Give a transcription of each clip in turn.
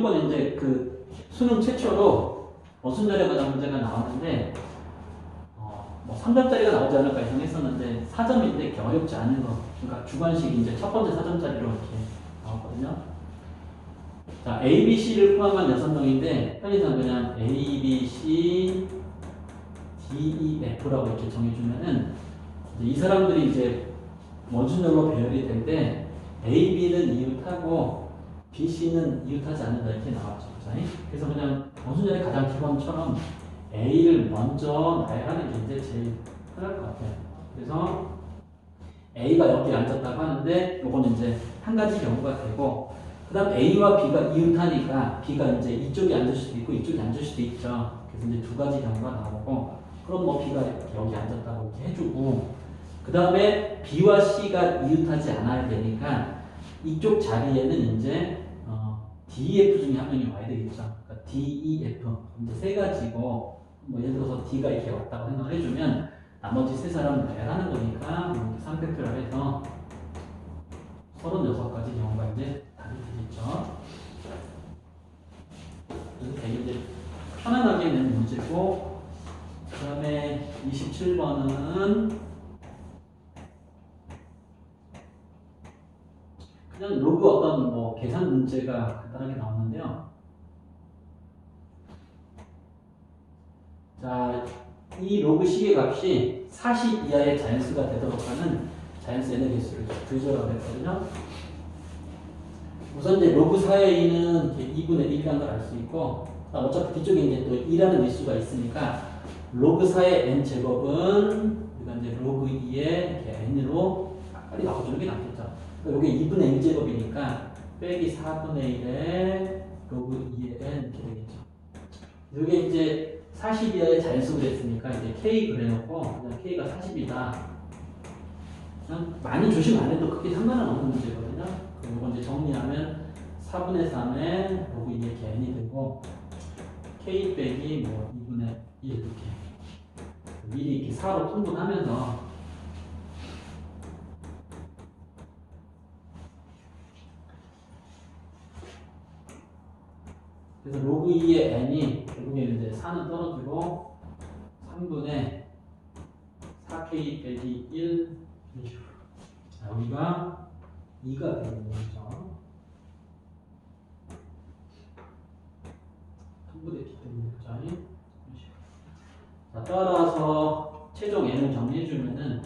번 이제 그 수능 최초로 어순절에 관한 문제가 나왔는데, 뭐 3점짜리가 나오지 않을까 예상했었는데 4점인데 이렇게 어렵지 않은 거. 그러니까 주관식 이제 첫 번째 4점짜리로 이렇게 나왔거든요. 자, A, B, C를 포함한 6명인데 편의상 그냥 A, B, C, D, E, F라고 이렇게 정해주면은 이 사람들이 이제 원순절로 배열이 될 때 A, B는 이웃하고 B, C는 이웃하지 않는다 이렇게 나왔죠. 그래서 그냥 원순절의 가장 기본처럼 A를 먼저 나열하는 게 이제 제일 편할 것 같아요. 그래서 A가 여기 앉았다고 하는데 요거는 이제 한 가지 경우가 되고, 그 다음 A와 B가 이웃하니까 B가 이제 이쪽에 앉을 수도 있고 이쪽에 앉을 수도 있죠. 그래서 이제 두 가지 경우가 나오고, 그럼 뭐 B가 이렇게 여기 앉았다고 이렇게 해주고, 그 다음에 B와 C가 이웃하지 않아야 되니까 이쪽 자리에는 이제 D, E, F 중에 한 명이 와야 되겠죠. 그러니까 D, E, F 이제 세 가지고, 뭐 예를 들어서 D가 이렇게 왔다고 생각을 해주면 나머지 세 사람을 나열하는 거니까 이렇게 쌍표를 해서 36가지 경우가 이제 답이 되겠죠. 그래서 되게 이제 편안하게 낸 문제고, 그 다음에 27번은 그냥 로그 어떤 뭐 계산 문제가 간단하게 나오는데요. 자, 이 로그 시계 값이 40 이하의 자연수가 되도록 하는 자연수 n의 개수를 구해줘라고 했거든요. 우선 이제 로그 4의 2는 2분의 1이라는 걸 알 수 있고, 어차피 뒤쪽에 이제 또 2라는 밀수가 있으니까 로그 4의 n 제곱은 우리가 이제 로그 2의 n으로 빨리 바꿔주는 게 낫겠죠. 이게 2분의 1제곱이니까 빼기 4분의 1에 로그 2의 n 이렇게 되겠죠. 이게 이제 40 이하의 자연수가 됐으니까 이제 k 그래놓고 그냥 k가 40이다. 그냥 많이 주시면 안 해도 크게 상관은 없는 문제거든요. 그럼 이거 이제 정리하면 4분의 3에 로그 2의 n이 되고, k 빼기 뭐 2분의 1 이렇게 미리 이렇게 4로 통분하면서 그래서 로그 2의 n이 결국에 이제 4는 떨어지고 3분의 4k 빼기 1 이런 식으로. 자, 여기가 2가 되는 거죠. 통분했기 때문에. 자, 이런 식으로. 자, 따라서 최종 n을 정리해주면은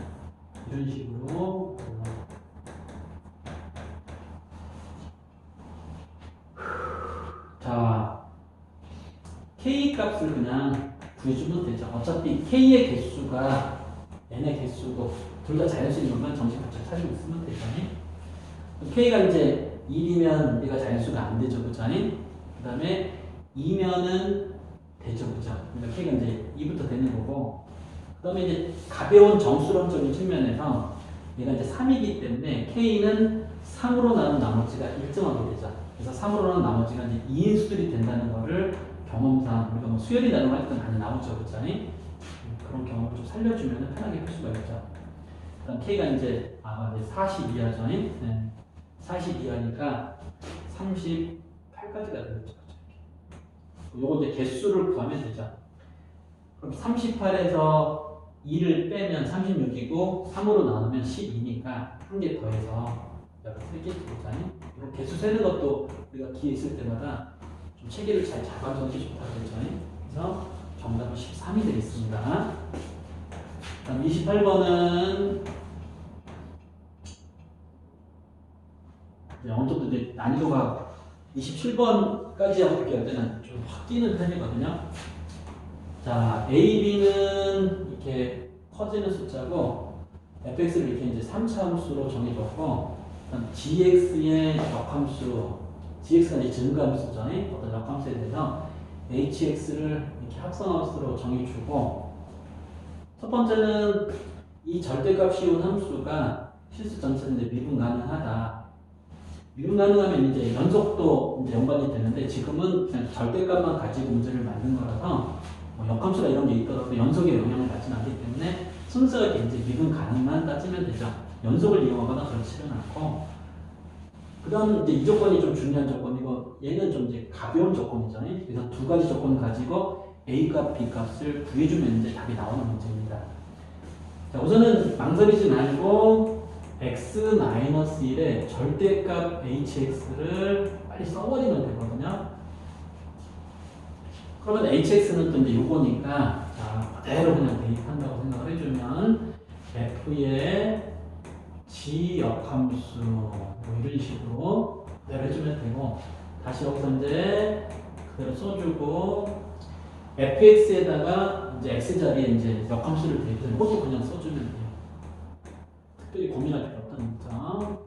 이런 식으로 자, k 값을 그냥 구해주면 되죠. 어차피 k의 개수가 n의 개수고 둘 다 자연수인 것만 정식값을 찾고 있으면 되죠. k가 이제 1이면 얘가 자연수가 안 되죠. 그죠? 그 다음에 2면은 되죠. 그죠? 그러니까 k가 이제 2부터 되는 거고, 그 다음에 이제 가벼운 정수론적인 측면에서 얘가 이제 3이기 때문에 k는 3으로 나눈 나머지가 일정하게 되죠. 그래서 3으로 나눈 나머지가 이제 2인수들이 된다는 거를 경험상 우리가 뭐 수열이 나눔할 때 많이 나오죠. 그죠? 그런 경험을 좀 살려주면 편하게 풀 수가 있죠. 그다음 k가 이제 40 이하죠. 네. 40 이하니까 38까지가 되겠죠. 요거 이제 개수를 구하면 되죠. 그럼 38에서 2를 빼면 36이고 3으로 나누면 12니까 한 개 더해서 3개 되잖아요. 이거 개수 세는 것도 우리가 기회 있을 때마다 좀 체계를 잘 잡아주는 게 좋다고 했죠. 그래서 정답은 13이 되겠습니다. 다음 28번은 어느 정도 이제 난이도가 27번까지 하고 볼게요. 때는 좀 확 뛰는 편이거든요. 자, A, B는 이렇게 커지는 숫자고 fx를 이렇게 이제 3차 함수로 정해줬고, gx의 역함수, gx가 이제 증가함수죠. 어떤 역함수에 대해서 hx를 이렇게 합성함수로 정해주고, 첫 번째는 이 절대값이온 함수가 실수 전체인데 미분 가능하다. 미분 가능하면 이제 연속도 이제 연관이 되는데 지금은 그냥 절대값만 가지고 문제를 만든 거라서 뭐 역함수나 이런 게 있더라도 연속에 영향을 받지는 않기 때문에 순수하게 이제 미분 가능만 따지면 되죠. 연속을 이용하거나 그렇지는 않고, 그 다음 이제 이 조건이 좀 중요한 조건이고 얘는 좀 이제 가벼운 조건이잖아요. 그래서 두 가지 조건 가지고 A 값, B 값을 구해주면 이제 답이 나오는 문제입니다. 자, 우선은 망설이지 말고 x-1의 절대값 hx를 빨리 써버리면 되거든요. 그러면 hx는 또 이제 요거니까 자, 그대로 그냥 대입한다고 생각을 해주면 f의 g 역함수 뭐 이런 식으로 그대로 해주면 되고 다시 여기서 이제 그대로 써주고 fx에다가 이제 x 자리에 이제 역함수를 대입해서 이것도 그냥 써주면 돼요. 특별히 고민할 필요 없다니까.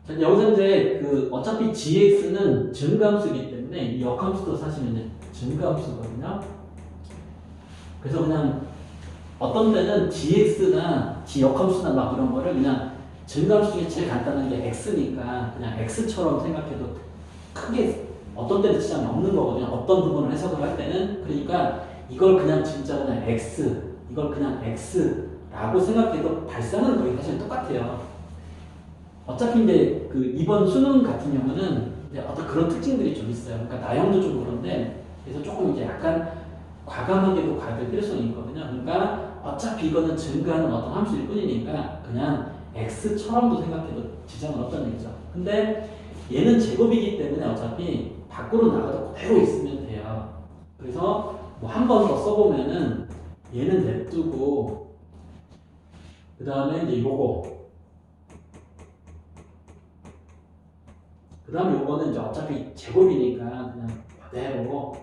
자, 여기서 이제 그 어차피 gx는 증가함수이기 때문에 이 역함수도 사실은 이제 증가함수거든요. 그래서 그냥 어떤 때는 gx나 g 역함수나 막 이런 거를 그냥 증가함수 중에 제일 간단한 게 x니까 그냥 x처럼 생각해도 크게 어떤 때는 지장이 없는 거거든요. 어떤 부분을 해석을 할 때는. 그러니까 이걸 그냥 진짜 그냥 x, 이걸 그냥 x라고 생각해도 발상은 거의 사실 똑같아요. 어차피 이제 그 이번 수능 같은 경우는 이제 어떤 그런 특징들이 좀 있어요. 그러니까 나형도 좀 그런데 그래서 조금 이제 약간 과감하게도 가볼 필요성이 있거든요. 그러니까 어차피 이거는 증가하는 어떤 함수일 뿐이니까 그냥 x처럼도 생각해도 지장은 없다는 얘기죠. 근데 얘는 제곱이기 때문에 어차피 밖으로 나가도 그대로 있으면 돼요. 그래서 뭐 한 번 더 써보면은 얘는 냅두고 그 다음에 이제 요거 그 다음에 요거는 이제 어차피 제곱이니까 그냥 그대로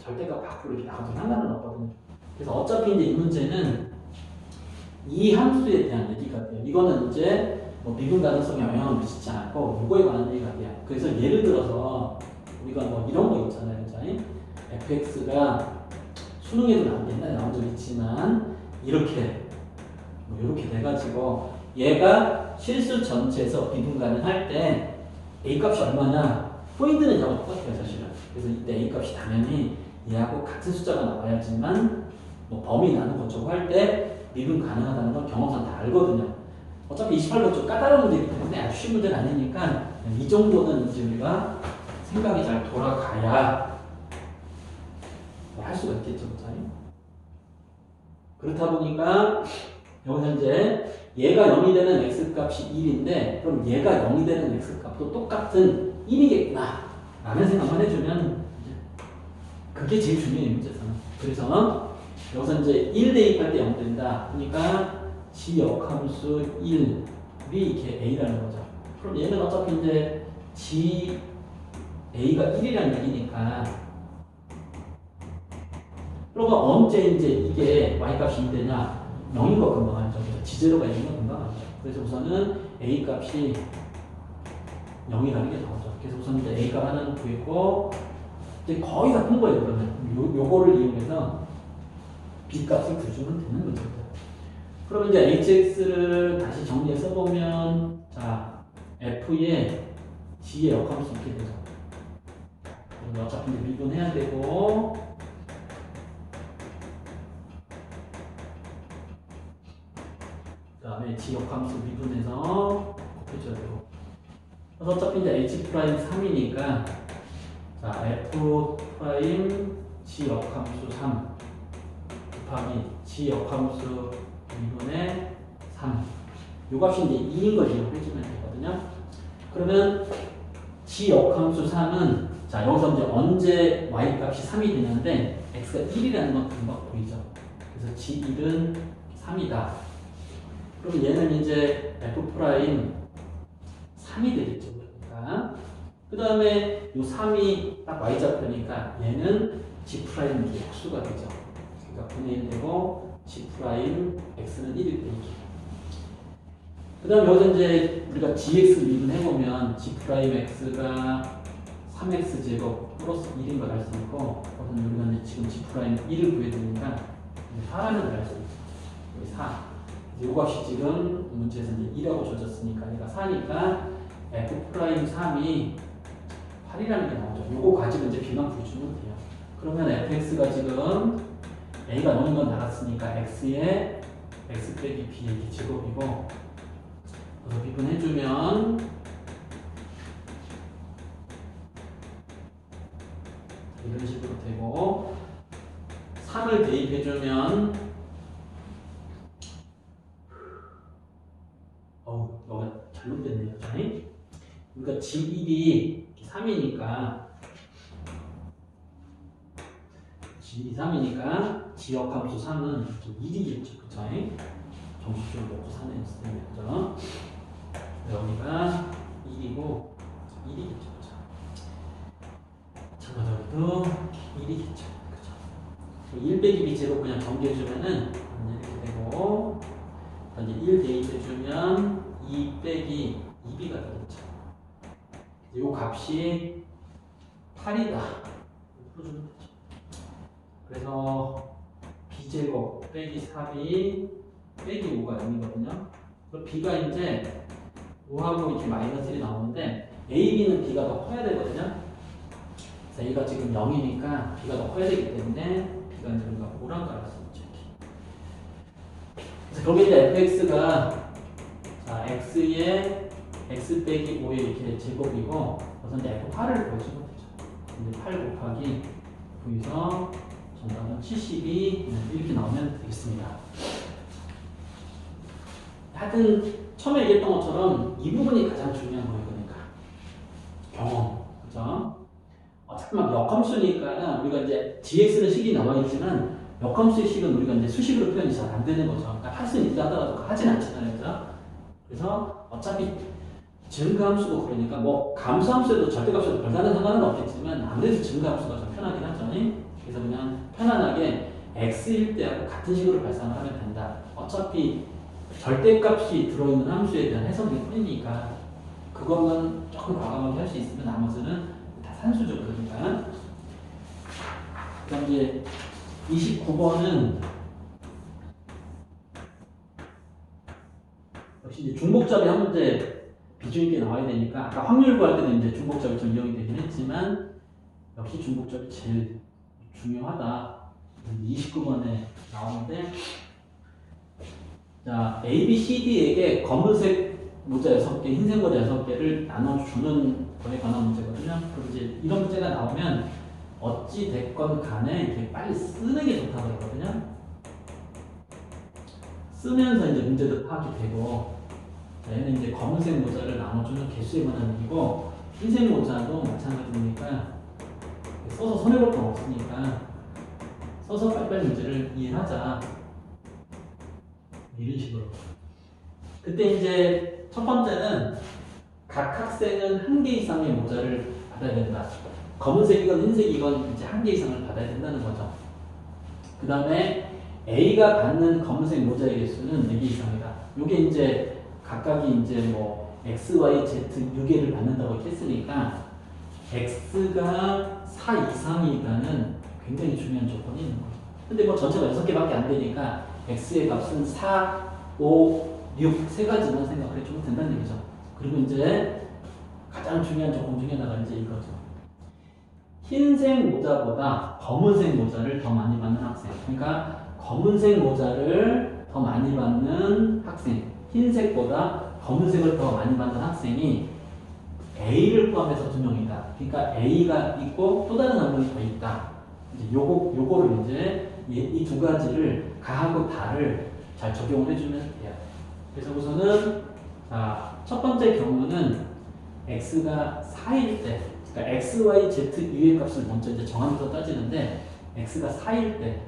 절대값 밖으로 이렇게 나가도 상관은 없거든요. 그래서 어차피 이제 이 문제는 이 함수에 대한 얘기가 돼요. 이거는 이제 뭐 미분 가능성에 영향을 미치지 않고 요거에 관한 얘기가 돼요. 그래서 예를 들어서 우리가 뭐 이런 거 있잖아요. fx가 수능에도 옛날에 나온 적 있지만 이렇게 뭐 이렇게 돼가지고 얘가 실수 전체에서 미분 가능할 때 A 값이 얼마냐? 포인트는 이하고 똑같아요, 사실은. 그래서 이때 A 값이 당연히 얘하고 같은 숫자가 나와야지만 뭐 범위 나누고 어쩌고 할 때 미분 가능하다는 건 경험상 다 알거든요. 어차피 28번 좀 까다로운 문제이기 때문에 아주 쉬운 문제는 아니니까 이 정도는 이제 우리가 생각이 잘 돌아가야 뭐 할 수가 있겠죠, 그렇죠? 그렇다 보니까 여기서 이제 얘가 0이 되는 x값이 1인데 그럼 얘가 0이 되는 x값도 똑같은 1이겠구나 라는 생각만 해주면 그게 제일 중요해요, 문제에서는. 그래서 여기서 이제 1 대입할 때 0 된다. 그러니까 g 역함수 1이 이렇게 a라는 거죠. 그럼 얘는 어차피 이제 g a가 1이라는 얘기니까 그러면 언제 이제 이게 y값이 2 되냐? 0인 거 금방 알죠. 지제로가 있는 거 금방 알죠. 그래서 우선은 a 값이 0이라는 게 나오죠. 그래서 우선 이제 a 값 하나는 구했고 이제 거의 다 푼 거예요. 그러면 요거를 이용해서 b 값을 구주면 되는 거죠. 그러면 이제 hx를 다시 정리해서 보면 자 f의 g의 역함수 이렇게 되죠. 어차피 이제 미분해야 되고 그 다음에 g 역함수 미분해서 곱해줘야 되고 그래서 어차피 이제 h 프라임 3이니까 자 f 프라임 g 역함수 3 곱하기 g 역함수 미분의 3 요 값이 이제 2인 걸 이용해주면 되거든요. 그러면 g 역함수 3은 자 여기서 이제 언제 y 값이 3이 되는데 x가 1이라는 건 금방 보이죠. 그래서 g1은 3이다. 그럼 얘는 이제 f 프라임 3이 되겠죠. 그러니까 그 다음에 요 3이 딱 y좌표니까 얘는 g 프라임 역수가 되죠. 그러니까 분의 1 되고 g 프라임 x는 1이 되죠. 그 다음 여기서 이제 우리가 gx 미분해보면 g 프라임 x가 3x 제곱 플러스 1인 걸 알 수 있고 그래서 우리가 이제 지금 g 프라임 1을 구해야 되니까 4라는 걸 알 수 있죠. 4. 이 값이 지금 문제에서 이제 2라고 줘졌으니까 얘가 4니까 f 프라임 3이 8이라는 게 나오죠. 요거 가지고 이제 b만 구해주면 돼요. 그러면 fx가 지금 a가 넣는 건 나갔으니까 x에 x 빼기 b의 제곱이고, 그래서 미분해주면 이런 식으로 되고, 3을 대입해주면 여기가 잘못됐네요. 그러니까 G1이 3이니까 지역함수 3은 1이겠죠. 그쵸? 정수식을 놓고 3을 쓰면 되죠. 여기가 1이고 1이겠죠. 그쵸? 참고적으로 1이겠죠. 그쵸? 1 빼기 b제로 그냥 정리해주면은 이렇게 되고, 이제 1 대입해주면 2 빼기 2b가 되겠죠. 이 값이 8이다. 풀어주면 되죠. 그래서 b제곱 빼기 4b 빼기 5가 0이거든요. 그럼 b가 이제 5하고 이렇게 마이너스 1이 나오는데 a, b는 b가 더 커야 되거든요. 그래서 a가 지금 0이니까 b가 더 커야 되기 때문에 b가 이제 우리가 5라고 알았수 있죠. 그래서 거기 이제 fx가 x에 x 빼기 5의 이렇게 제곱이고, 그래서 이제 f8을 보여주면 되죠. 이제 8 곱하기 9에서 정답은 72 이렇게 나오면 되겠습니다. 하여튼 처음에 얘기했던 것처럼 이 부분이 가장 중요한 거예요. 그러니까 경험, 그죠? 어차피 막 역함수니까 우리가 이제 dx는 식이 나와 있지만 역함수의 식은 우리가 이제 수식으로 표현이 잘 안 되는 거죠. 그러니까 할 수는 있다 하더라도 하진 않잖아요, 그죠? 그래서 어차피 증가함수도 그러니까 뭐 감수함수에도 절대값에도 별다른 상관은 없겠지만 아무래도 증가함수가 좀 편하긴 하죠. 그래서 그냥 편안하게 x일 때하고 같은 식으로 발산을 하면 된다. 어차피 절대값이 들어있는 함수에 대한 해석일 뿐이니까 그것만 조금 과감하게 할 수 있으면 나머지는 다 산수죠. 그러니까. 그다음 이제 29번은 역시 이제 중복잡이 한 문제 비중 있게 나와야 되니까, 아까 확률 구할 때는 이제 중복잡이 좀 이용이 되긴 했지만 역시 중복잡이 제일 중요하다. 29번에 나오는데, 자, A, B, C, D에게 검은색 모자 6개, 흰색 모자 6개를 나눠주는 거에 관한 문제거든요. 그럼 이제 이런 문제가 나오면 어찌 됐건 간에 이렇게 빨리 쓰는 게 좋다고 그러거든요. 쓰면서 이제 문제도 파악이 되고, 자, 얘는 이제 검은색 모자를 나눠주는 개수에 관한 얘기고, 흰색 모자도 마찬가지니까 써서 손해볼 건 없으니까 써서 빨리빨리 문제를 이해하자. 이런 식으로. 그때 이제 첫 번째는 각 학생은 한 개 이상의 모자를 받아야 된다. 검은색이건 흰색이건 이제 한 개 이상을 받아야 된다는 거죠. 그 다음에 A가 받는 검은색 모자의 개수는 4개 이상이다. 요게 이제 각각이 이제 뭐 X, Y, Z 6개를 받는다고 했으니까 X가 4 이상이라는 굉장히 중요한 조건이 있는 거죠. 근데 뭐 전체가 6개밖에 안 되니까 X의 값은 4, 5, 6 세 가지만 생각을 해주면 된다는 얘기죠. 그리고 이제 가장 중요한 조건 중에 하나가 이제 이거죠. 흰색 모자보다 검은색 모자를 더 많이 받는 학생. 그러니까 검은색 모자를 더 많이 받는 학생, 흰색보다 검은색을 더 많이 받는 학생이 A를 포함해서 2명이다. 그러니까 A가 있고 또 다른 한 명이 더 있다. 이제 요거를 이제 이 두 가지를 가하고 다를 잘 적용을 해주면 돼요. 그래서 우선은 첫 번째 경우는 x가 4일 때, 그러니까 x, y, z, u의 값을 먼저 이제 정하면서 따지는데 x가 4일 때,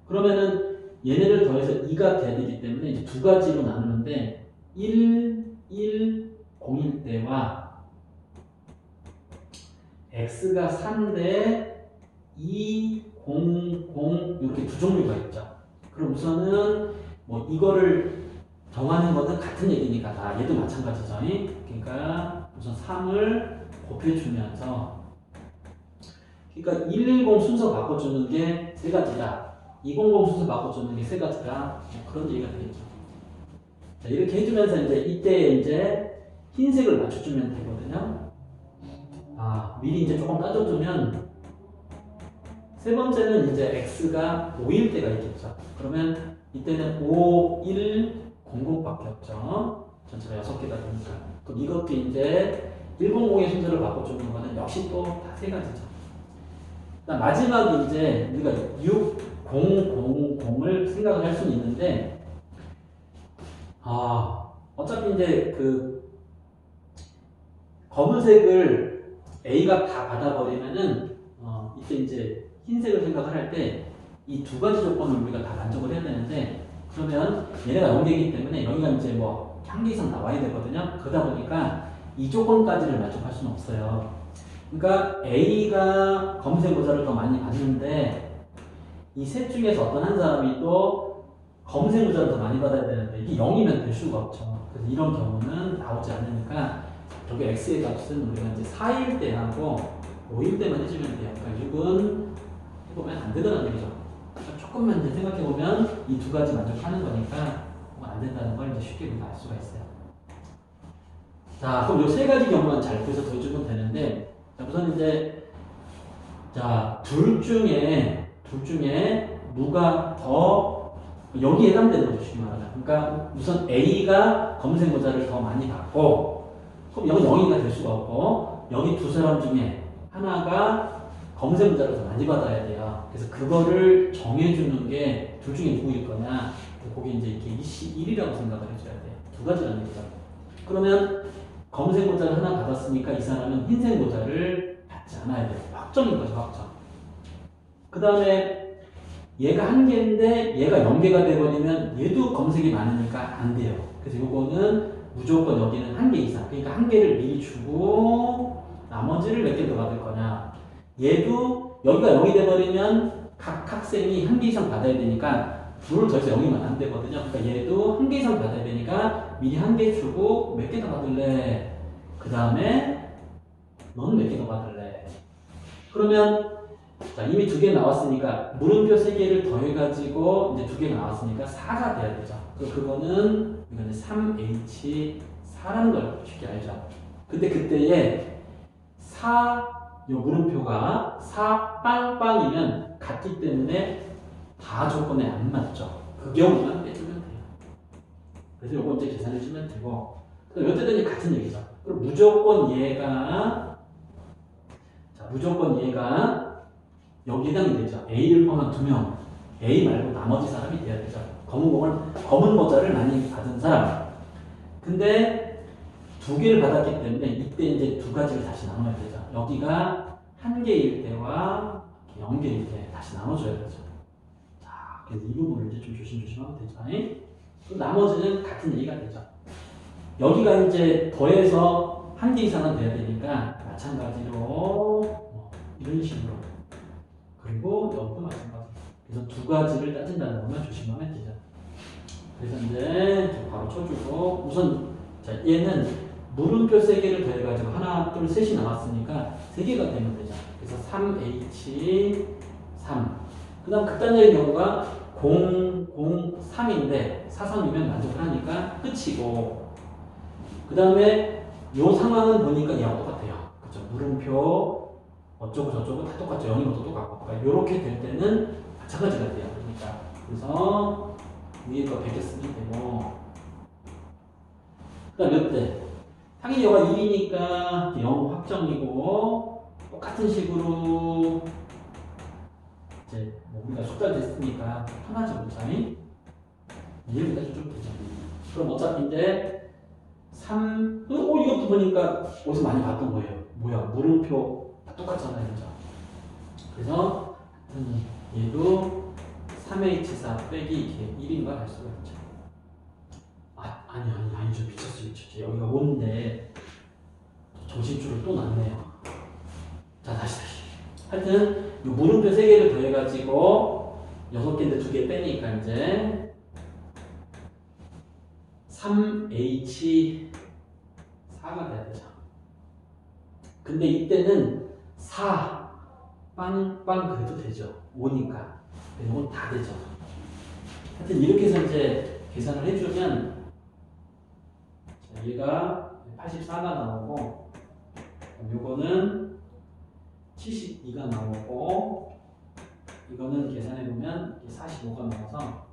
그러면은 얘네를 더해서 2가 돼야 되기 때문에 이제 두 가지로 나누는데 1, 0일 때와 x가 3대 2, 0, 0 이렇게 두 종류가 있죠. 그럼 우선은 뭐 이거를 정하는 것은 같은 얘기니까 다 얘도 마찬가지죠. 그러니까 우선 3을 곱해주면서, 그러니까 110 순서 바꿔주는 게 세 가지다. 200 순서 바꿔주는 게 세 가지다. 뭐 그런 얘기가 되겠죠. 자, 이렇게 해주면서 이제 이때 이제 흰색을 맞춰주면 되거든요. 미리 이제 조금 따져주면 세 번째는 이제 x가 5일 때가 있겠죠. 그러면 이때는 5, 1, 00밖에 없죠. 전체가 6개다 보니까. 그럼 이것도 이제 100의 순서를 바꿔주는 거는 역시 또 다 세 가지죠. 마지막에 이제 우리가 6000을 생각을 할 수는 있는데, 어차피 이제 그 검은색을 A가 다 받아버리면은, 이때 이제 흰색을 생각을 할 때 이 두 가지 조건을 우리가 다 만족을 해야 되는데, 그러면 얘네가 0개이기 때문에 여기가 이제 뭐 한 개 이상 나와야 되거든요. 그러다 보니까 이 조건까지를 만족할 수는 없어요. 그러니까 A가 검색 모자를 더 많이 받는데 이 셋 중에서 어떤 한 사람이 또 검색 모자를 더 많이 받아야 되는데 이게 0이면 될 수가 없죠. 그래서 이런 경우는 나오지 않으니까 여기 X의 값은 우리가 이제 4일 때 하고 5일 때만 해주면 돼요. 그러니까 6은 해보면 안 되더라는 얘기죠. 그러니까 조금만 이제 생각해보면 이 두 가지 만족하는 거니까 안 된다는 걸 이제 쉽게 우리가 알 수가 있어요. 자, 그럼 이 세 가지 경우만 잘 구해서 더해주면 되는데, 자, 우선 이제, 자, 둘 중에 누가 더, 여기에 해당되는 거죠, 쉽게 말하면. 그러니까 우선 A가 검색 모자를 더 많이 받고, 그럼 여기 0이가 될 수가 없고, 여기 두 사람 중에 하나가 검색 모자를 더 많이 받아야 돼요. 그래서 그거를 정해주는 게 둘 중에 누구일 거냐. 거기 이제 이렇게 1이라고 생각을 해줘야 돼요. 두 가지라는 거죠. 그러면 검색 모자를 하나 받았으니까 이 사람은 흰색 모자를 받지 않아야 돼요. 확정인 거죠, 확정. 그 다음에 얘가 1개인데 얘가 0개가 돼버리면 얘도 검색이 많으니까 안 돼요. 그래서 요거는 무조건 여기는 1개 이상. 그러니까 1개를 미리 주고 나머지를 몇 개 더 받을 거냐. 얘도 여기가 0이 돼버리면 각 학생이 1개 이상 받아야 되니까 룰을 더해서 0이면 안 되거든요. 그러니까 얘도 1개 이상 받아야 되니까 미리 1개 주고 몇 개 더 받을래? 그 다음에 너는 몇 개 더 받을래? 그러면 자, 이미 2개 나왔으니까 물음표 3개를 더해가지고 이제 2개가 나왔으니까 4가 돼야 되죠. 그거는 이거는 3H4라는 걸 쉽게 알죠. 근데 그때에 4 요 물음표가 4 빵빵이면 같기 때문에 다 조건에 안 맞죠. 그 경우만 빼주면 돼요. 그래서 요거 이제 계산해주면 되고, 어쨌든 같은 얘기죠. 그럼 무조건 얘가 여기 해당이 되죠. A를 포함한 2명, A 말고 나머지 사람이 돼야 되죠. 검은 모자를 많이 받은 사람. 근데 2개를 받았기 때문에 이때 이제 두 가지를 다시 나눠야 되죠. 여기가 1개일 때와 0개일 때 다시 나눠줘야 되죠. 자, 그래서 이 부분을 이제 좀 조심하면 되죠. 그럼 나머지는 같은 얘기가 되죠. 여기가 이제 더해서 1개 이상은 돼야 되니까 마찬가지로 이런 식으로. 그리고 여기도 마찬가지. 그래서 두 가지를 따진다는 것만 조심하면 되죠. 그래서 이제 바로 쳐주고, 우선 자, 얘는 물음표 3개를 더해가지고 하나, 둘, 셋이 나왔으니까 3개가 되면 되죠. 그래서 3H3. 그 다음 극단적인 경우가 003인데 4,3이면 만족을 하니까 끝이고, 그 다음에 요 상황은 보니까 얘하고 똑같아요. 그쵸? 물음표 어쩌고 저쩌고 다 똑같죠. 0인 것도 똑같고. 그러니까 요렇게 될 때는 마찬가지가 돼요. 그러니까. 그래서 위에 거 100개 쓰면 되고, 그 다음 몇 대? 당연히 여가 1이니까 0 확정이고, 똑같은 식으로 이제 우리가 숫자 됐으니까 편하죠, 그렇지? 이해가 좀 되죠. 그럼 어차피 이제 3, 이것도 보니까 어디서 많이 봤던 거예요. 뭐야, 물음표 다 똑같잖아요, 그죠? 그래서 얘도 3H4 빼기 1인 걸 알 수가 있죠. 아니죠. 미쳤어. 여기가 5인데 정신줄을 또 놨네요. 자, 다시. 하여튼 이 물음표 3개를 더해가지고 6개인데 2개 빼니까 이제 3H4가 돼야 되죠. 근데 이때는 4 빵빵 그래도 되죠. 5니까. 이건 다 되죠. 하여튼 이렇게 해서 이제 계산을 해주면 얘가 84가 나오고, 요거는 72가 나오고, 이거는 계산해보면 45가 나와서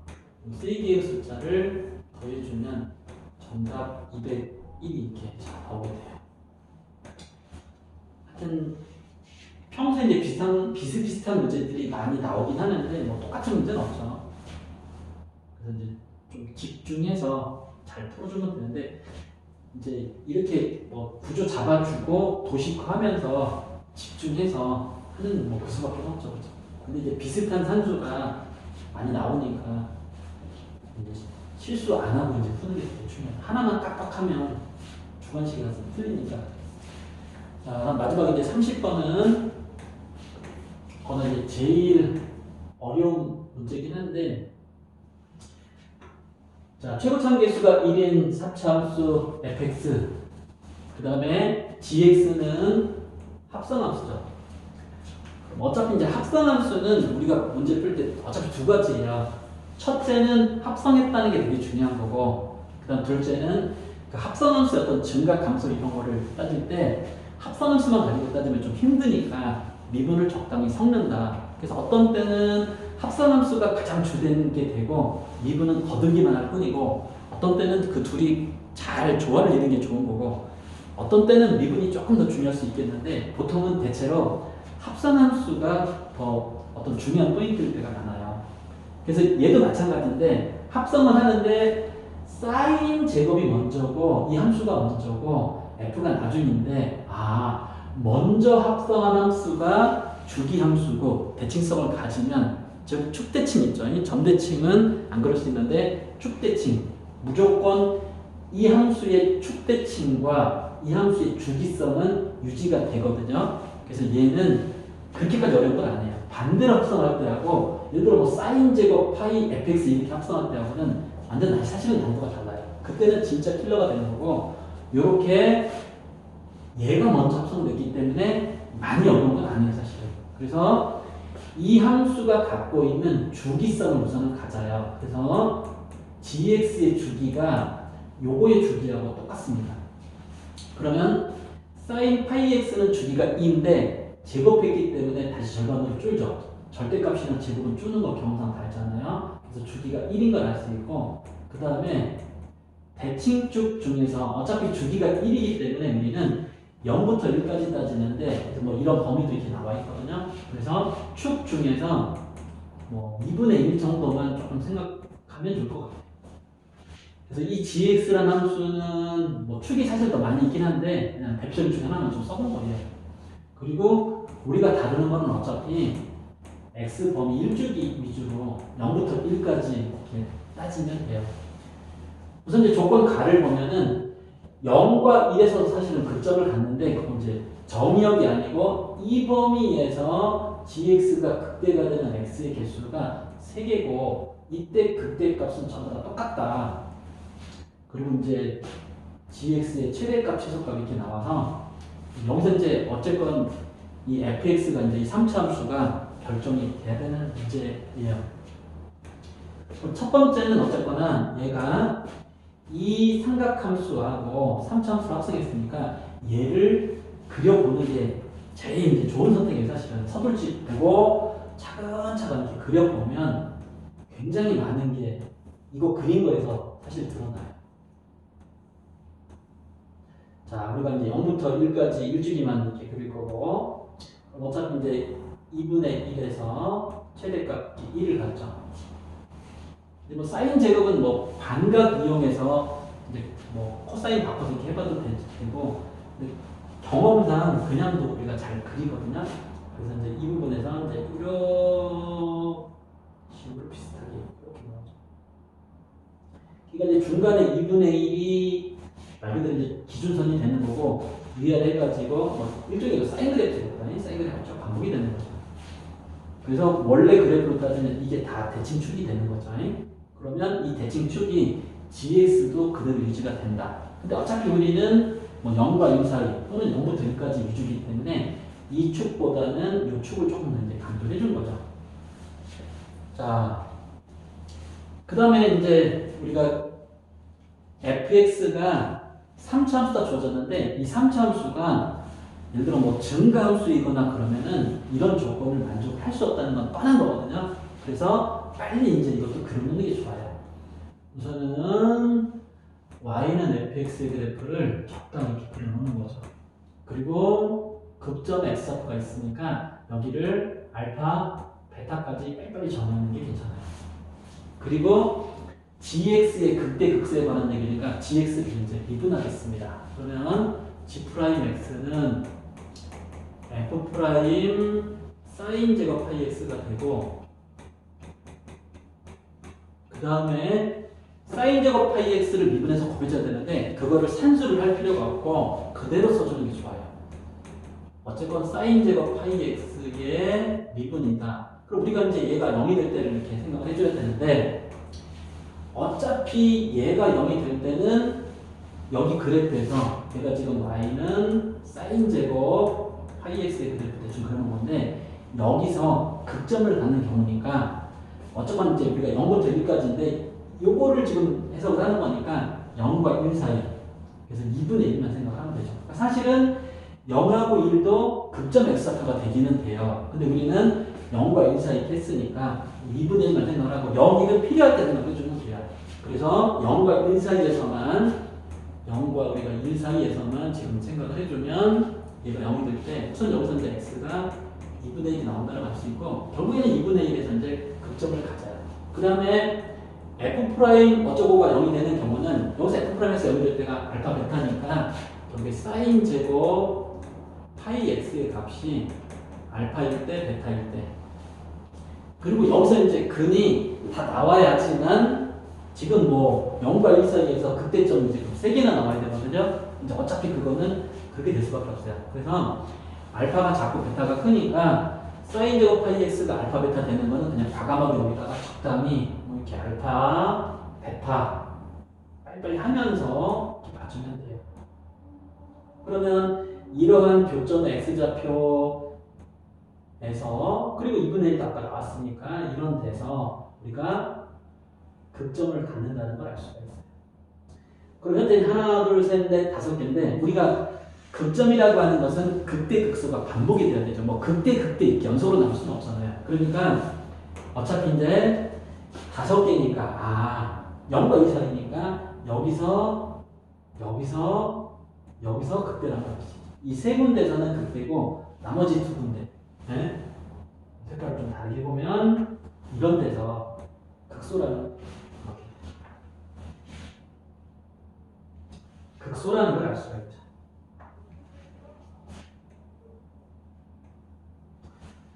3개의 숫자를 더해주면 정답 201이 이렇게 나오게 돼요. 하여튼 평소에 이제 비슷비슷한 문제들이 많이 나오긴 하는데 뭐 똑같은 문제는 없죠. 그래서 이제 좀 집중해서 잘 풀어주면 되는데 이제 이렇게 뭐 구조 잡아주고 도식화하면서 집중해서 하는 뭐 그 수밖에 없죠. 그렇죠? 근데 이제 비슷한 산수가 많이 나오니까 이제 실수 안 하고 이제 푸는 게 되게 중요해요. 하나만 깜빡하면 주관식이라서 틀리니까. 자, 마지막 이제 30번은 이제 제일 어려운 문제긴 한데, 자, 최고참 계수가 1인 4차 함수 fx, 그 다음에 gx는 합성함수죠. 어차피 이제 합성함수는 우리가 문제 풀 때 어차피 두 가지예요. 첫째는 합성했다는 게 되게 중요한 거고, 그 다음 둘째는 그 합성함수의 어떤 증가함수 이런 거를 따질 때 합성함수만 가지고 따지면 좀 힘드니까 미분을 적당히 섞는다. 그래서 어떤 때는 합성함수가 가장 주된 게 되고 미분은 거두기만 할 뿐이고, 어떤 때는 그 둘이 잘 조화를 이루는 게 좋은 거고, 어떤 때는 미분이 조금 더 중요할 수 있겠는데 보통은 대체로 합성함수가 더 어떤 중요한 포인트일 때가 많아요. 그래서 얘도 마찬가지인데 합성을 하는데 사인 제곱이 먼저고 이 함수가 먼저고 f가 나중인데, 먼저 합성한 함수가 주기함수고 대칭성을 가지면, 즉 축대칭 있죠. 이 점대칭은 안 그럴 수 있는데 축대칭 무조건 이 함수의 축대칭과 이 함수의 주기성은 유지가 되거든요. 그래서 얘는 그렇게까지 어려운 건 아니에요. 반대로 합성할 때하고 예를 들어 뭐 사인 제곱 파이 fx 이렇게 합성할 때하고는 완전 사실은 난이도가 달라요. 그때는 진짜 킬러가 되는 거고, 요렇게 얘가 먼저 합성됐기 때문에 많이 어려운 건 아니에요, 사실은. 그래서 이 함수가 갖고 있는 주기성을 우선은 가져요. 그래서 gx의 주기가 요거의 주기하고 똑같습니다. 그러면 sin 파이 x는 주기가 2인데 제곱했기 때문에 다시 절반으로 줄죠. 절대값이랑 제곱은 줄는 거 경험상 다 알잖아요. 그래서 주기가 1인 걸 알 수 있고, 그 다음에 대칭축 중에서 어차피 주기가 1이기 때문에 우리는 0부터 1까지 따지는데 뭐 이런 범위도 이렇게 나와 있거든요. 그래서 축 중에서 뭐 2분의 1 정도만 조금 생각하면 좋을 것 같아요. 그래서 이 gx라는 함수는 뭐 축이 사실 더 많이 있긴 한데 그냥 대표 중에 하나만 좀 써본 거예요. 그리고 우리가 다루는 거는 어차피 x 범위 1주기 위주로 0부터 1까지 이렇게 따지면 돼요. 우선 이제 조건 가를 보면은 0과 1에서 사실은 극점을 갖는데 그건 이제 정의역이 아니고 이 범위에서 gx가 극대가 되는 x의 개수가 3개고 이때 극대값은 전부 다 똑같다. 그리고 이제 gx의 최대값, 최소값 이렇게 나와서 여기서 이제 어쨌건 이 fx가 이제 이 3차 함수가 결정이 돼야 되는 문제예요. 첫 번째는 어쨌거나 얘가 이 삼각함수하고 3차 함수를 합성했으니까 얘를 그려보는 게 제일 이제 좋은 선택이에요. 사실은 서툴지 보고 차근차근 이렇게 그려보면 굉장히 많은 게 이거 그린 거에서 사실 드러나요. 자, 우리가 이제 0부터 1까지 1주기만 이렇게 그릴 거고, 어차피 이제 2분의 1에서 최대값 1을 갖죠. 뭐 사인 제곱은 뭐 반각 이용해서 이제 뭐 코사인 바꿔서 이렇게 해봐도 되고, 근데 경험상 그냥도 우리가 잘 그리거든요. 그래서 이제 이 부분에서 이제 이런 식으로 비슷하게 이렇게 나오죠. 그러니까 이제 중간에 2분의 1이 말 그대로 이제 기준선이 되는 거고, 위아래 해가지고 뭐 일종의 사인 그래프 되거든요. 사인 그래프가 반복이 되는 거죠. 그래서 원래 그래프로 따지면 이게 다 대칭축이 되는 거죠. 그러면 이 대칭축이 gx도 그대로 유지가 된다. 근데 어차피 우리는 뭐 0과 0 사이 또는 0부터 1까지 위주기 때문에 이 축보다는 이 축을 조금 더 이제 강조해 준 거죠. 자, 그 다음에 이제 우리가 fx가 3차 함수가 주어졌는데 이 3차 함수가 예를 들어 뭐 증가함수이거나 그러면은 이런 조건을 만족할 수 없다는 건 뻔한 거거든요. 그래서 빨리 이제 이것도 그려놓는 게 좋아요. 우선은 y는 fx의 그래프를 적당히 이렇게 그려놓는 거죠. 그리고 급점 x좌표가 있으니까 여기를 알파, 베타까지 빨리빨리 정하는 게 괜찮아요. 그리고 gx의 극대 극소에 관한 얘기니까 gx를 이제 미분하겠습니다. 그러면 g'x는 f' 사인 제곱 파이 x가 되고, 그 다음에 사인 제곱 파이 x를 미분해서 곱해줘야 되는데 그거를 산수를 할 필요가 없고 그대로 써주는 게 좋아요. 어쨌건 사인 제곱 파이 x의 미분이다. 그럼 우리가 이제 얘가 0이 될 때를 이렇게 생각을 해줘야 되는데, 어차피 얘가 0이 될 때는 여기 그래프에서 얘가 지금 y는 사인 제곱 파이 x의 그래프 대충 그런 건데, 여기서 극점을 갖는 경우니까 어쩌면 이제 우리가 0부터 1까지인데 요거를 지금 해석을 하는 거니까 0과 1 사이, 그래서 2분의 1만 생각하면 되죠. 그러니까 사실은 0하고 1도 극점 x좌표가 되기는 돼요. 근데 우리는 0과 1 사이 했으니까 2분의 1만 생각을 하고 0, 1은 필요할 때 생각해 주면 돼요. 그래서 0과 1 사이에서만, 0과 우리가 1 사이에서만 지금 생각을 해주면 얘가 0이 될 때 우선 여기서 이제 x가 2분의 1이 나온다고 할 수 있고, 결국에는 2분의 1에서 이제 극점을 가져요. 그 다음에 f' 어쩌고가 0이 되는 경우는 여기서 f'에서 0이 될 때가 알파 베타니까 여기 사인 제곱 파이 x의 값이 알파일 때 베타일 때, 그리고 여기서 이제 근이 다 나와야지만 지금 뭐 0과 1 사이에서 극대점이 이제 3개나 나와야 되거든요. 이제 어차피 그거는 그렇게 될 수밖에 없어요. 그래서 알파가 작고 베타가 크니까 사인 제곱 파이 x가 알파 베타 되는 거는 그냥 과감하게 여기다가 적당히 뭐 이렇게 알파 베타 빨리빨리 하면서 이렇게 봐주면 돼요. 그러면 이러한 교점 x좌표에서, 그리고 2분의 1도 아까 나왔으니까 이런 데서 우리가 극점을 갖는다는 걸 알 수가 있어요. 그럼 현재 하나, 둘, 셋, 넷, 5개인데 우리가 극점이라고 하는 것은 극대 극소가 반복이 돼야 되죠. 뭐 극대 극대 이렇게 연속으로 나올 수는 없잖아요. 그러니까 어차피 이제 5개니까 0과 2 사이니까 여기서 극대라는 것이지. 이 세 군데에서는 극대고 나머지 두 군데, 네? 색깔을 좀 다르게 보면 이런 데서 극소라는 걸 알 수가 있죠.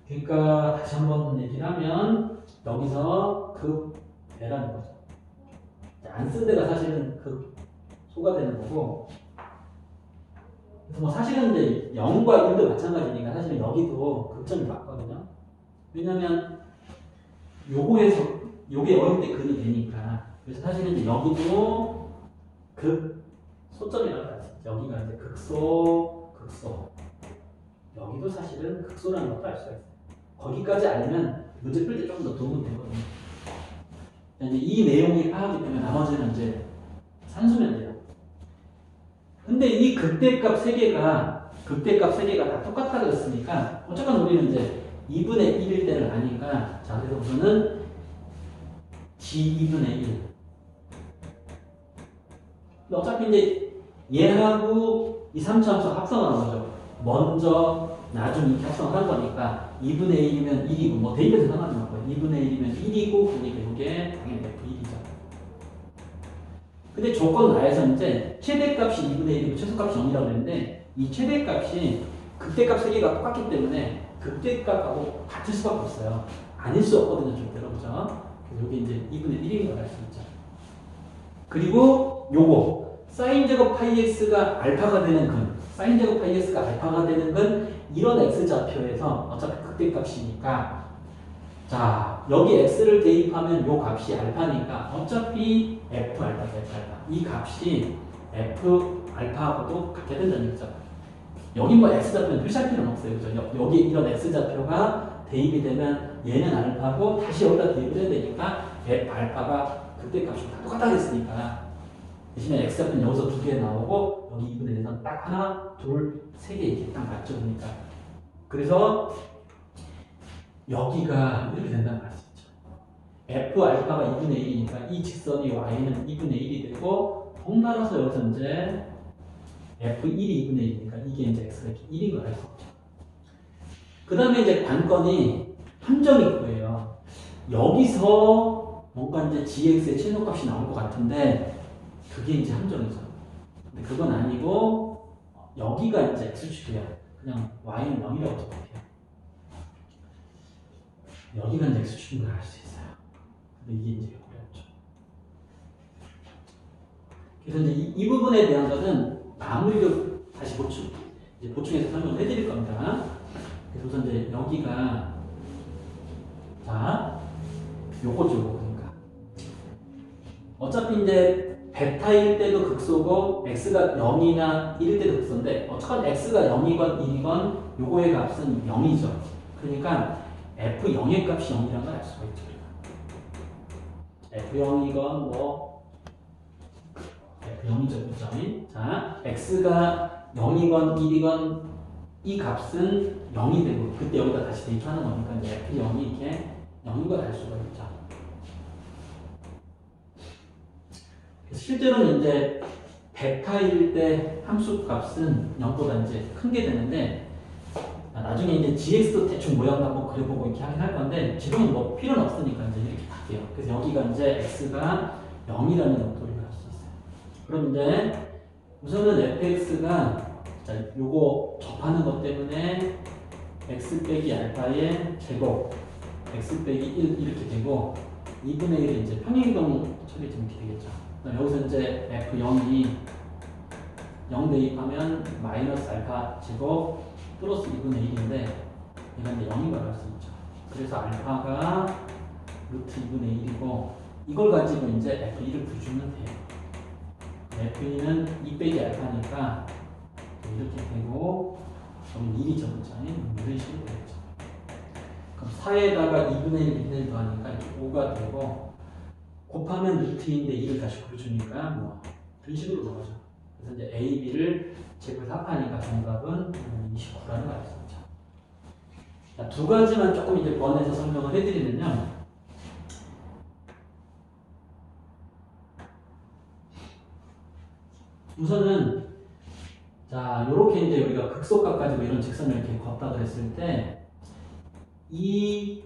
그러니까 다시 한번 얘기를 하면 여기서 극배라는 거죠. 안 쓴 데가 사실은 극소가 되는 거고, 그래서 뭐 사실은 이제 0과 1도 마찬가지니까 사실은 여기도 극점이 맞거든요. 왜냐면 요거에서 요게 어릴 때 근이 되니까. 그래서 사실은 이제 여기도 극소점이라고 하죠. 여기가 이제 극소. 여기도 사실은 극소라는 것도 알 수가 있어요. 거기까지 알면 문제 풀 때 좀 더 도움이 되거든요. 이제 이 내용이 파악이 되면 나머지는 이제 산수면 돼요. 근데 이 극대값 3개가 다 똑같다 그랬으니까 어쨌건 우리는 이제 2분의 1일 때를 아니까, 자, 그래서 우선은 g2분의 1. 어차피 이제 얘하고 이 3차함수 합성하는 거죠. 먼저 나중에 이렇게 합성한 거니까 2분의 1이면 1이고 뭐 대입해서 상관이 없고요. 2분의 1이면 1이고 그러니까 이게 당연히 F1이죠. 근데 조건 하에서 이제 최대값이 2분의 1이고 최소값이 0이라고 했는데 이 최대값이 극대값 3개가 똑같기 때문에 극대값하고 같을 수밖에 없어요. 아닐 수 없거든요. 절대로. 그죠? 그래서 여기 이제 2분의 1인 걸 알 수 있죠. 그리고 요거 사인 제곱 파이 x가 알파가 되는 근, 사인 제곱 파이 x가 알파가 되는 근, 이런 x좌표에서 어차피 극대값이니까, 자, 여기 x를 대입하면 요 값이 알파니까 어차피 f 알파, 베타 알파 이 값이 f 알파하고도 같게 된다는 얘기죠. 여기 뭐 x좌표는 표시할 필요는 없어요. 그죠? 여기 이런 x좌표가 대입이 되면 얘는 알파고 다시 여기다 대입을 해야 되니까 f 알파가 극대값이 다 똑같다 했으니까 대신에 x좌표는 여기서 2개 나오고 여기 2분의 1에서 딱 하나, 둘, 세 개 이렇게 딱 맞죠. 그러니까 그래서 여기가 이렇게 된다는 걸 알 수 있죠. f 알파가 2분의 1이니까 이 직선이 y는 2분의 1이 되고 덩달아서 여기서 이제 f1이 2분의 1이니까 이게 이제 x가 이렇게 1인 걸 알 수 있죠. 그 다음에 이제 관건이 함정이 그거예요. 여기서 뭔가 이제 gx의 최소값이 나올 것 같은데 그게 이제 함정이죠. 근데 그건 아니고 여기가 이제 x축이야. 그냥 y는 0이라고 적을게요. 여기가 이제 x축인 걸 알 수 있어요. 근데 이게 이제 어렵죠. 그래서 이제 이 부분에 대한 것은 마무리로 다시 보충해서 설명을 해드릴 겁니다. 그래서 우선 이제 여기가 자 요거죠, 그러니까 어차피 이제 베타일 때도 극소고 x가 0이나 1일 때도 극소인데 어쨌건 x가 0이건 1이건 요거의 값은 0이죠. 그러니까 f0의 값이 0이라는 걸 알 수가 있죠. f0이건 뭐 f0이죠, 그죠? 자, x가 0이건 1이건 이 값은 0이 되고 그때 여기다 다시 대입하는 거니까 이제 f0이 이렇게 0인 걸 알 수가 있죠. 그래서 실제로는 이제 베타일 때 함수 값은 0보다 이제 큰 게 되는데 나중에 이제 gx도 대충 모양 한번 그려보고 이렇게 하긴 할 건데 지금은 뭐 필요는 없으니까 이제 이렇게 할게요. 그래서 여기가 이제 x가 0이라는 정도를 알 수 있어요. 그럼 이제 우선은 fx가 자 요거 접하는 것 때문에 x 빼기 알파의 제곱 x 빼기 1 이렇게 되고 2분의 1이 이제 평행이동 처리되면 이렇게 되겠죠. 여기서 이제 f0이 0 대입하면 마이너스 알파 제곱 플러스 2분의 1인데 얘가 이제 0인 걸 알 수 있죠. 그래서 알파가 루트 2분의 1이고 이걸 가지고 이제 f2를 구해주면 돼요. f2는 2 빼기 알파니까 이렇게 되고 여기 1이 적은죠. 이런 식으로 되겠죠. 그럼 4에다가 2분의 1, 2분의 1 더하니까 이렇게 5가 되고 곱하면 루트인데 2를 다시 굴려주니까 뭐 이런 식으로 나오죠. 그래서 이제 A, B를 제곱해서 합하니까 정답은 29라는 걸 알 수 있죠. 자, 두 가지만 조금 이제 번해서 설명을 해드리면요. 우선은 자 요렇게 이제 우리가 극소값 가지고 이런 직선을 이렇게 걷다 그랬을 때 이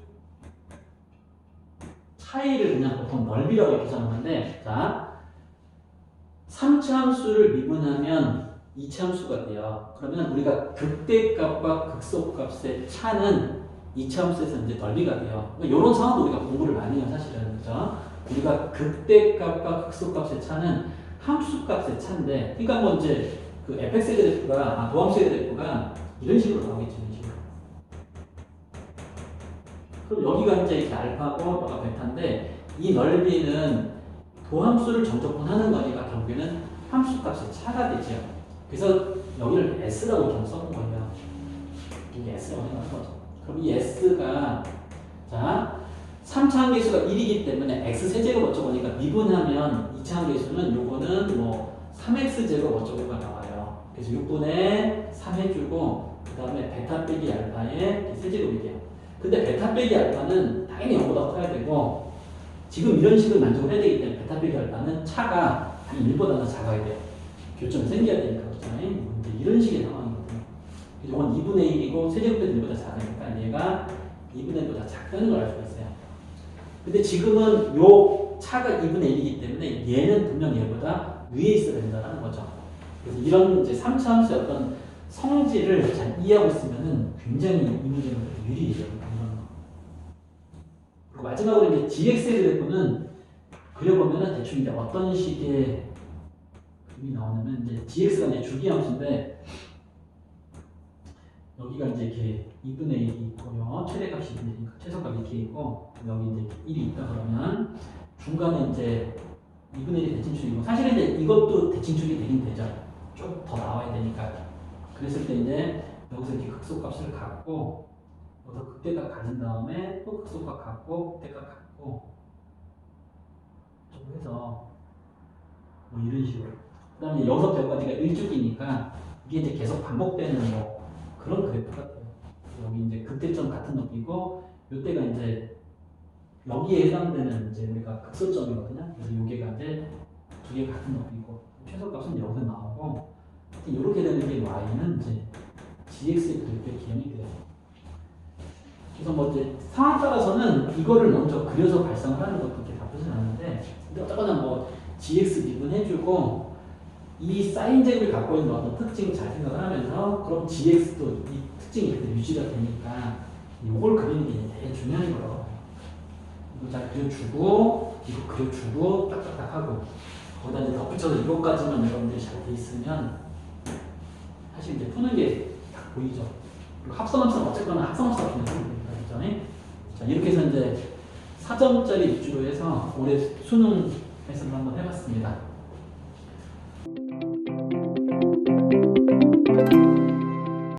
차이를 그냥 보통 넓이라고 이렇게 정하는데 자 3차 함수를 미분하면 2차 함수가 돼요. 그러면 우리가 극대값과 극소값의 차는 2차 함수에서 이제 넓이가 돼요. 그러니까 이런 상황도 우리가 공부를 많이 해요, 사실은. 그죠? 우리가 극대값과 극소값의 차는 함수값의 차인데, 그러니까 뭐 이제 그 fx의 그래프가, 도함수의 그래프가 이런 식으로 나오겠죠, 이런 식으로. 그럼 여기가 이제 이렇게 알파고, 여기가 베타인데, 이 넓이는 도함수를 정적분하는 거니까 결국에는 함수값의 차가 되죠. 그래서 여기를 s라고 그냥 써본 거예요. 이게 s라고 생각한 거죠. 그럼 이 s가 자 3차 항계수가 1이기 때문에 x세제곱 어쩌고니까 미분하면 2차 항계수는 요거는 뭐 3x제곱 어쩌고가 나와요. 그래서 6분의 3 해주고 그 다음에 베타 빼기 알파의 세제곱이에요. 근데 베타 빼기 알파는 당연히 0보다 커야 되고 지금 이런 식을 만족을 해야 되기 때문에 베타 빼기 알파는 차가 1보다는 작아야 돼요. 교점이 생겨야 되니까 그렇죠. 이제 이런 식의 상황이거든요. 이건 2분의 1이고 세제곱해서 1보다 작으니까 얘가 2분의 1보다 작다는 걸 알 수가 있어요. 근데 지금은 요 차가 2분의 1이기 때문에 얘는 분명 얘보다 위에 있어야 된다는 거죠. 그래서 이런 이제 3차 함수의 어떤 성질을 잘 이해하고 있으면은 굉장히 이 문제는 유리해요. 그리고 마지막으로 이제 gx의 그래프는 그려보면은 대충 이제 어떤 식의 그림이 나오냐면 이제 gx가 이제 주기함수인데 여기가 이제 이렇게 2분의 1이 있고요. 최대값이 2분의 1이니까 최소값이 이렇게 있고 여기 이제 1이 있다 그러면 중간에 이제 2분의 1이 대칭축이고 사실은 이제 이것도 대칭축이 되긴 되죠. 좀 더 나와야 되니까. 그랬을 때 이제 여기서 이렇게 극소값을 갖고 여기서 극대값 가진 다음에 또 극소값 갖고 극대값 갖고 좀 해서 뭐 이런 식으로. 그 다음에 여섯 벽까지가 일주기니까 이게 이제 계속 반복되는 뭐 그런 그래프 같아요. 여기 이제 극대점 같은 높이고 요때가 이제 여기에 해당되는 이제 우리가 극소점이거든요. 그래서 요게가 이제 두 개 같은 높이고 최소값은 여기서 나오고 이렇게 되는 게 y는 이제 gx의 그래프의 기현이 돼요. 그래서 뭐 이제 상황 따라서는 이거를 먼저 그려서 발상을 하는 것도 그렇게 나쁘진 않은데 근데 어쨌거나 뭐 gx 미분해주고 이 사인 제곱이 갖고 있는 어떤 특징 잘 생각을 하면서 그럼 gx도 이 특징이 그대로 유지가 되니까 이걸 그리는 게 되게 중요한 거예요. 이거 잘 그려주고 이거 그려주고 딱딱딱 하고 거기다 이제 덧붙여서 이것까지만 여러분들이 잘 돼 있으면 사실 이제 푸는 게 딱 보이죠. 그리고 합성함수는 어쨌거나 합성함수가 그냥 쓰면 됩니다. 그죠? 자, 이렇게 해서 이제 4점짜리 위주로 해서 올해 수능 해설을 한번 해봤습니다.